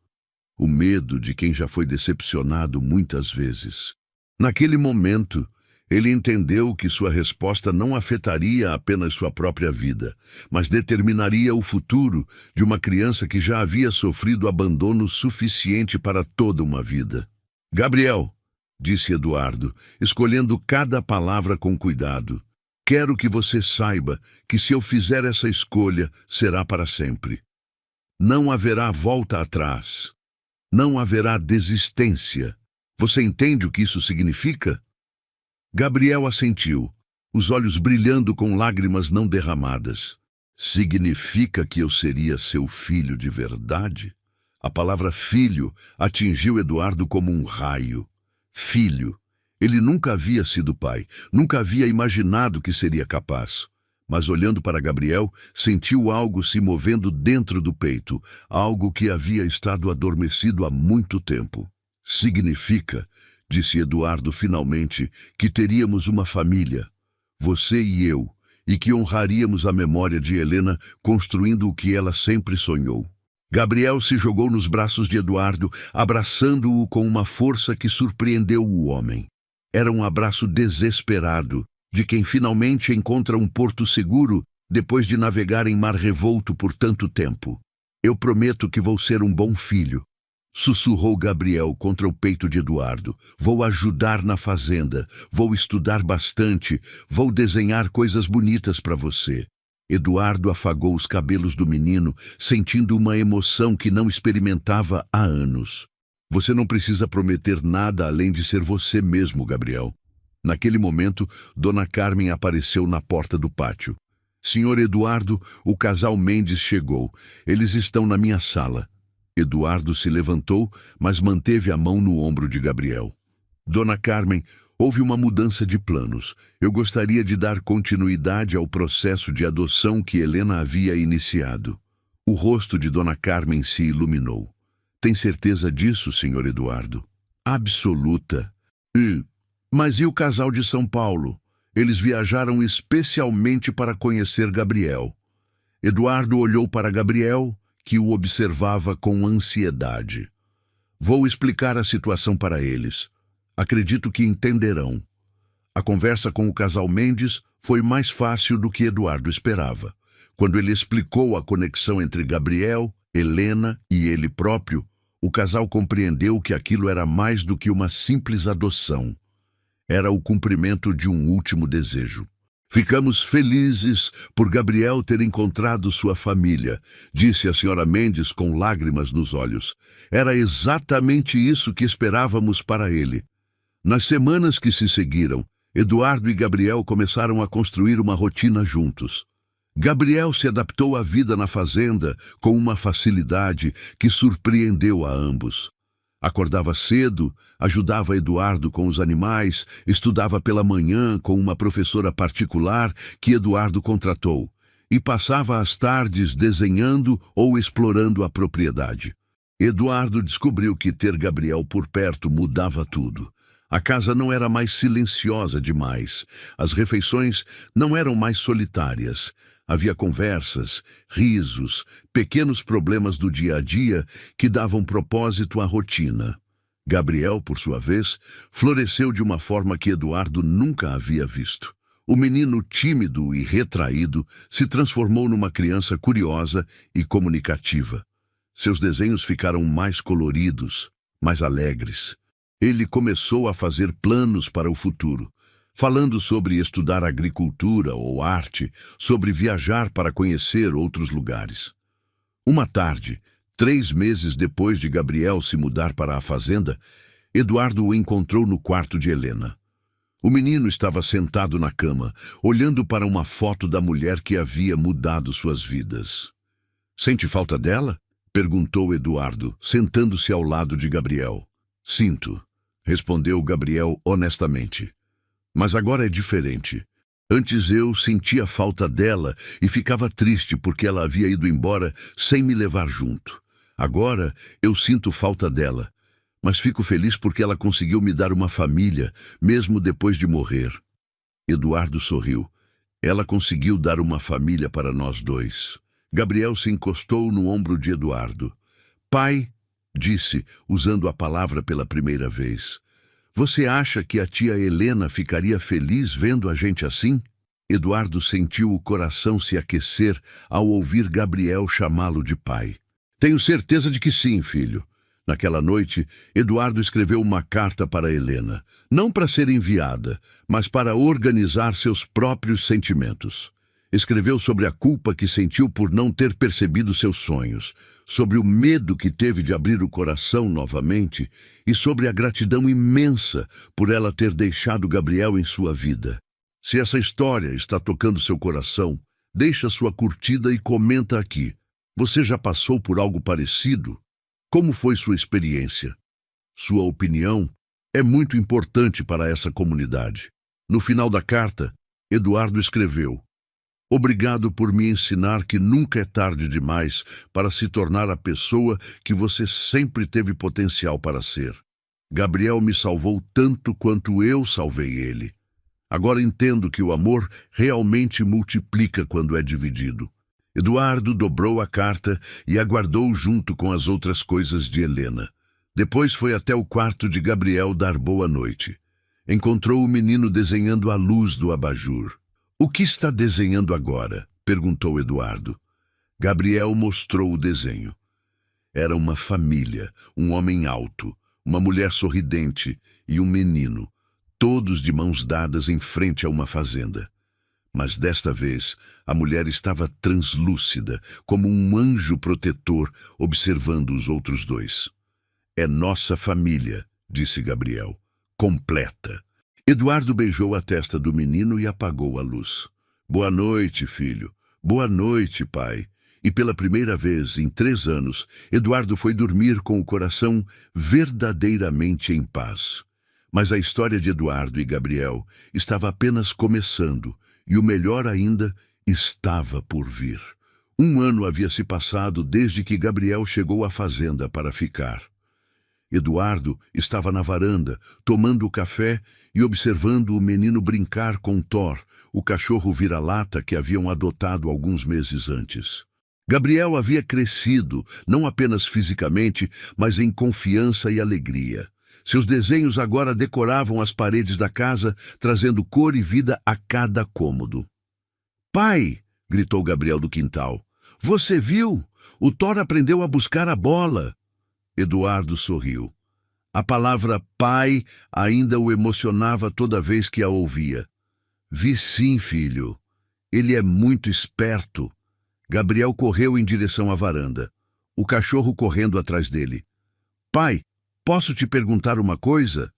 O medo de quem já foi decepcionado muitas vezes. Naquele momento, ele entendeu que sua resposta não afetaria apenas sua própria vida, mas determinaria o futuro de uma criança que já havia sofrido abandono suficiente para toda uma vida. Gabriel, disse Eduardo, escolhendo cada palavra com cuidado, quero que você saiba que se eu fizer essa escolha, será para sempre. Não haverá volta atrás. Não haverá desistência. Você entende o que isso significa? Gabriel assentiu, os olhos brilhando com lágrimas não derramadas. Significa que eu seria seu filho de verdade? A palavra filho atingiu Eduardo como um raio. Filho. Ele nunca havia sido pai, nunca havia imaginado que seria capaz. Mas olhando para Gabriel, sentiu algo se movendo dentro do peito, algo que havia estado adormecido há muito tempo. Significa, disse Eduardo finalmente, que teríamos uma família, você e eu, e que honraríamos a memória de Helena construindo o que ela sempre sonhou. Gabriel se jogou nos braços de Eduardo, abraçando-o com uma força que surpreendeu o homem. Era um abraço desesperado, de quem finalmente encontra um porto seguro depois de navegar em mar revolto por tanto tempo. Eu prometo que vou ser um bom filho, sussurrou Gabriel contra o peito de Eduardo. Vou ajudar na fazenda, vou estudar bastante, vou desenhar coisas bonitas para você. Eduardo afagou os cabelos do menino, sentindo uma emoção que não experimentava há anos. Você não precisa prometer nada além de ser você mesmo, Gabriel. Naquele momento, Dona Carmen apareceu na porta do pátio. Senhor Eduardo, o casal Mendes chegou. Eles estão na minha sala. Eduardo se levantou, mas manteve a mão no ombro de Gabriel. Dona Carmen, houve uma mudança de planos. Eu gostaria de dar continuidade ao processo de adoção que Helena havia iniciado. O rosto de Dona Carmen se iluminou. Tem certeza disso, senhor Eduardo? Absoluta. Mas e o casal de São Paulo? Eles viajaram especialmente para conhecer Gabriel. Eduardo olhou para Gabriel, que o observava com ansiedade. Vou explicar a situação para eles. Acredito que entenderão. A conversa com o casal Mendes foi mais fácil do que Eduardo esperava. Quando ele explicou a conexão entre Gabriel, Helena e ele próprio, o casal compreendeu que aquilo era mais do que uma simples adoção. Era o cumprimento de um último desejo. Ficamos felizes por Gabriel ter encontrado sua família, disse a senhora Mendes com lágrimas nos olhos. Era exatamente isso que esperávamos para ele. Nas semanas que se seguiram, Eduardo e Gabriel começaram a construir uma rotina juntos. Gabriel se adaptou à vida na fazenda com uma facilidade que surpreendeu a ambos. Acordava cedo, ajudava Eduardo com os animais, estudava pela manhã com uma professora particular que Eduardo contratou e passava as tardes desenhando ou explorando a propriedade. Eduardo descobriu que ter Gabriel por perto mudava tudo. A casa não era mais silenciosa demais, as refeições não eram mais solitárias. Havia conversas, risos, pequenos problemas do dia a dia que davam propósito à rotina. Gabriel, por sua vez, floresceu de uma forma que Eduardo nunca havia visto. O menino tímido e retraído se transformou numa criança curiosa e comunicativa. Seus desenhos ficaram mais coloridos, mais alegres. Ele começou a fazer planos para o futuro, falando sobre estudar agricultura ou arte, sobre viajar para conhecer outros lugares. Uma tarde, 3 meses depois de Gabriel se mudar para a fazenda, Eduardo o encontrou no quarto de Helena. O menino estava sentado na cama, olhando para uma foto da mulher que havia mudado suas vidas. Sente falta dela? Perguntou Eduardo, sentando-se ao lado de Gabriel. Sinto, respondeu Gabriel honestamente. Mas agora é diferente. Antes eu sentia falta dela e ficava triste porque ela havia ido embora sem me levar junto. Agora eu sinto falta dela, mas fico feliz porque ela conseguiu me dar uma família, mesmo depois de morrer. Eduardo sorriu. Ela conseguiu dar uma família para nós dois. Gabriel se encostou no ombro de Eduardo. Pai, disse, usando a palavra pela primeira vez. Você acha que a tia Helena ficaria feliz vendo a gente assim? Eduardo sentiu o coração se aquecer ao ouvir Gabriel chamá-lo de pai. Tenho certeza de que sim, filho. Naquela noite, Eduardo escreveu uma carta para Helena, não para ser enviada, mas para organizar seus próprios sentimentos. Escreveu sobre a culpa que sentiu por não ter percebido seus sonhos, sobre o medo que teve de abrir o coração novamente e sobre a gratidão imensa por ela ter deixado Gabriel em sua vida. Se essa história está tocando seu coração, deixa sua curtida e comenta aqui. Você já passou por algo parecido? Como foi sua experiência? Sua opinião é muito importante para essa comunidade. No final da carta, Eduardo escreveu: Obrigado por me ensinar que nunca é tarde demais para se tornar a pessoa que você sempre teve potencial para ser. Gabriel me salvou tanto quanto eu salvei ele. Agora entendo que o amor realmente multiplica quando é dividido. Eduardo dobrou a carta e a guardou junto com as outras coisas de Helena. Depois foi até o quarto de Gabriel dar boa noite. Encontrou o menino desenhando a luz do abajur. "O que está desenhando agora?" perguntou Eduardo. Gabriel mostrou o desenho. Era uma família, um homem alto, uma mulher sorridente e um menino, todos de mãos dadas em frente a uma fazenda. Mas desta vez, a mulher estava translúcida, como um anjo protetor observando os outros dois. "É nossa família", disse Gabriel, "completa." Eduardo beijou a testa do menino e apagou a luz. "Boa noite, filho. Boa noite, pai." E pela primeira vez em 3 anos, Eduardo foi dormir com o coração verdadeiramente em paz. Mas a história de Eduardo e Gabriel estava apenas começando, e o melhor ainda estava por vir. 1 ano havia se passado desde que Gabriel chegou à fazenda para ficar. Eduardo estava na varanda, tomando café e observando o menino brincar com Thor, o cachorro vira-lata que haviam adotado alguns meses antes. Gabriel havia crescido, não apenas fisicamente, mas em confiança e alegria. Seus desenhos agora decoravam as paredes da casa, trazendo cor e vida a cada cômodo. "Pai!" gritou Gabriel do quintal. "Você viu? O Thor aprendeu a buscar a bola." Eduardo sorriu. A palavra pai ainda o emocionava toda vez que a ouvia. "Vi sim, filho. Ele é muito esperto." Gabriel correu em direção à varanda, o cachorro correndo atrás dele. "Pai, posso te perguntar uma coisa?"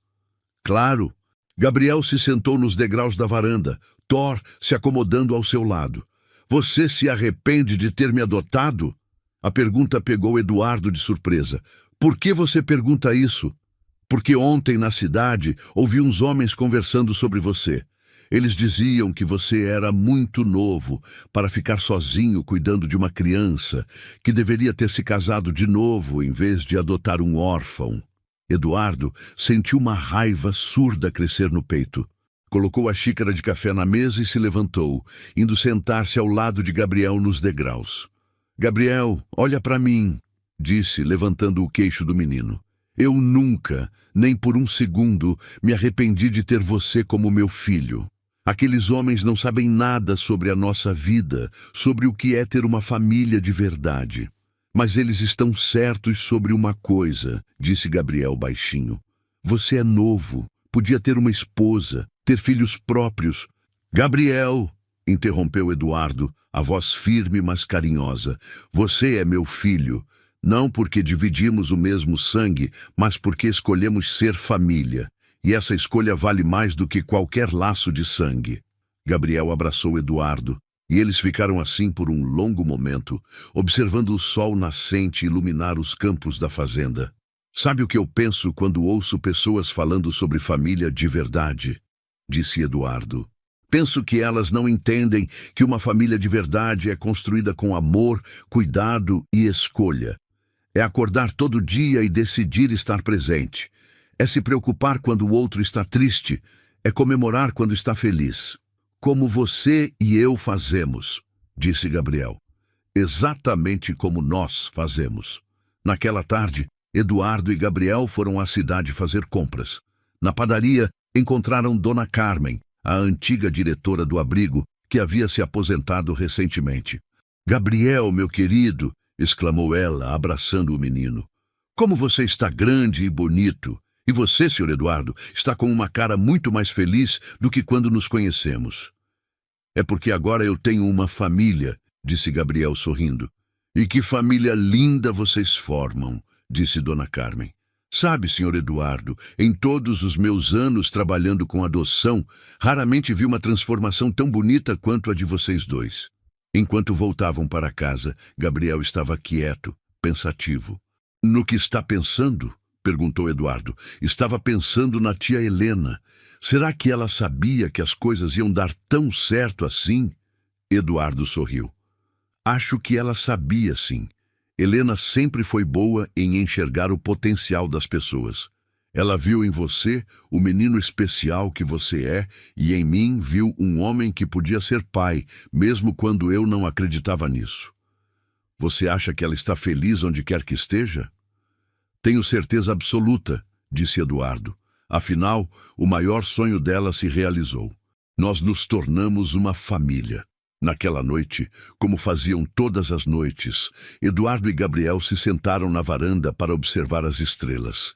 "Claro." Gabriel se sentou nos degraus da varanda, Thor se acomodando ao seu lado. "Você se arrepende de ter me adotado?" A pergunta pegou Eduardo de surpresa. "Por que você pergunta isso?" "Porque ontem na cidade ouvi uns homens conversando sobre você. Eles diziam que você era muito novo para ficar sozinho cuidando de uma criança, que deveria ter se casado de novo em vez de adotar um órfão." Eduardo sentiu uma raiva surda crescer no peito. Colocou a xícara de café na mesa e se levantou, indo sentar-se ao lado de Gabriel nos degraus. "Gabriel, olha para mim", disse, levantando o queixo do menino. "Eu nunca, nem por um segundo, me arrependi de ter você como meu filho. Aqueles homens não sabem nada sobre a nossa vida, sobre o que é ter uma família de verdade. Mas eles estão certos sobre uma coisa", disse Gabriel baixinho. "Você é novo, podia ter uma esposa, ter filhos próprios." "Gabriel", interrompeu Eduardo, a voz firme mas carinhosa, "você é meu filho, não porque dividimos o mesmo sangue, mas porque escolhemos ser família. E essa escolha vale mais do que qualquer laço de sangue." Gabriel abraçou Eduardo, e eles ficaram assim por um longo momento, observando o sol nascente iluminar os campos da fazenda. "Sabe o que eu penso quando ouço pessoas falando sobre família de verdade?" disse Eduardo. "Penso que elas não entendem que uma família de verdade é construída com amor, cuidado e escolha. É acordar todo dia e decidir estar presente. É se preocupar quando o outro está triste. É comemorar quando está feliz. Como você e eu fazemos", disse Gabriel. "Exatamente como nós fazemos." Naquela tarde, Eduardo e Gabriel foram à cidade fazer compras. Na padaria, encontraram Dona Carmen, a antiga diretora do abrigo, que havia se aposentado recentemente. "Gabriel, meu querido", exclamou ela, abraçando o menino. "Como você está grande e bonito. E você, Sr. Eduardo, está com uma cara muito mais feliz do que quando nos conhecemos." "É porque agora eu tenho uma família", disse Gabriel sorrindo. "E que família linda vocês formam", disse Dona Carmen. "Sabe, Sr. Eduardo, em todos os meus anos trabalhando com adoção, raramente vi uma transformação tão bonita quanto a de vocês dois." Enquanto voltavam para casa, Gabriel estava quieto, pensativo. "No que está pensando?" perguntou Eduardo. "Estava pensando na tia Helena. Será que ela sabia que as coisas iam dar tão certo assim?" Eduardo sorriu. "Acho que ela sabia, sim. Helena sempre foi boa em enxergar o potencial das pessoas. Ela viu em você o menino especial que você é, e em mim viu um homem que podia ser pai, mesmo quando eu não acreditava nisso. Você acha que ela está feliz onde quer que esteja?" "Tenho certeza absoluta", disse Eduardo. Afinal, o maior sonho dela se realizou. Nós nos tornamos uma família. Naquela noite, como faziam todas as noites, Eduardo e Gabriel se sentaram na varanda para observar as estrelas.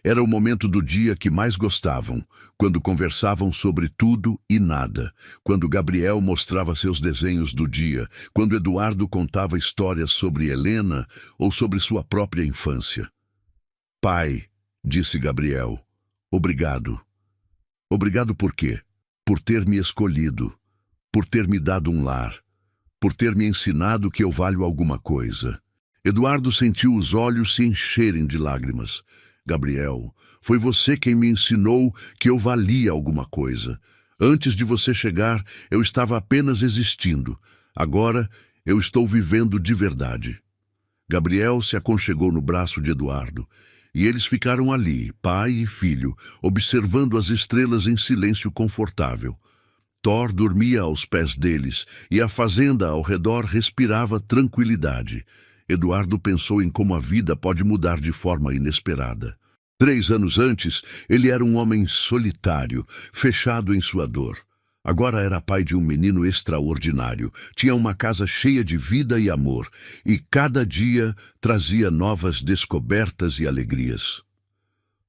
Era o momento do dia que mais gostavam, quando conversavam sobre tudo e nada, quando Gabriel mostrava seus desenhos do dia, quando Eduardo contava histórias sobre Helena ou sobre sua própria infância. "Pai", disse Gabriel, "obrigado." "Obrigado por quê?" "Por ter me escolhido, por ter me dado um lar, por ter me ensinado que eu valho alguma coisa." Eduardo sentiu os olhos se encherem de lágrimas. "Gabriel, foi você quem me ensinou que eu valia alguma coisa. Antes de você chegar, eu estava apenas existindo. Agora, eu estou vivendo de verdade." Gabriel se aconchegou no braço de Eduardo, e eles ficaram ali, pai e filho, observando as estrelas em silêncio confortável. Thor dormia aos pés deles, e a fazenda ao redor respirava tranquilidade. Eduardo pensou em como a vida pode mudar de forma inesperada. 3 anos antes, ele era um homem solitário, fechado em sua dor. Agora era pai de um menino extraordinário. Tinha uma casa cheia de vida e amor, e cada dia trazia novas descobertas e alegrias.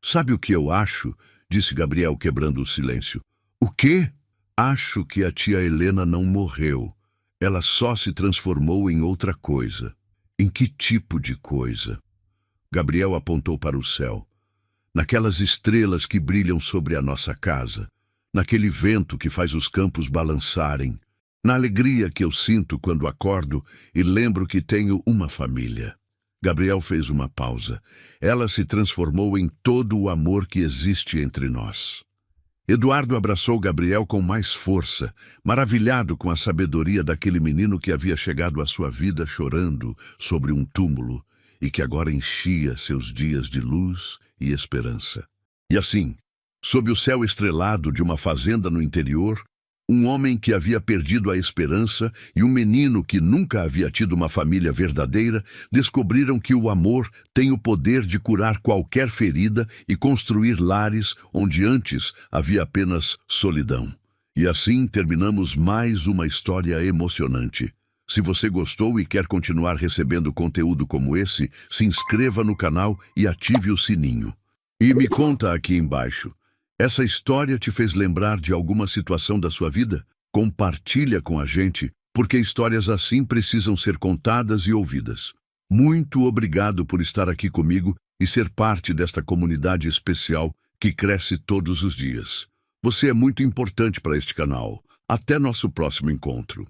"Sabe o que eu acho?" disse Gabriel, quebrando o silêncio. "O quê?" "Acho que a tia Helena não morreu. Ela só se transformou em outra coisa." "Em que tipo de coisa?" Gabriel apontou para o céu. "Naquelas estrelas que brilham sobre a nossa casa, naquele vento que faz os campos balançarem, na alegria que eu sinto quando acordo e lembro que tenho uma família." Gabriel fez uma pausa. "Ela se transformou em todo o amor que existe entre nós." Eduardo abraçou Gabriel com mais força, maravilhado com a sabedoria daquele menino que havia chegado à sua vida chorando sobre um túmulo e que agora enchia seus dias de luz e esperança. E assim, sob o céu estrelado de uma fazenda no interior, um homem que havia perdido a esperança e um menino que nunca havia tido uma família verdadeira descobriram que o amor tem o poder de curar qualquer ferida e construir lares onde antes havia apenas solidão. E assim terminamos mais uma história emocionante. Se você gostou e quer continuar recebendo conteúdo como esse, se inscreva no canal e ative o sininho. E me conta aqui embaixo. Essa história te fez lembrar de alguma situação da sua vida? Compartilha com a gente, porque histórias assim precisam ser contadas e ouvidas. Muito obrigado por estar aqui comigo e ser parte desta comunidade especial que cresce todos os dias. Você é muito importante para este canal. Até nosso próximo encontro.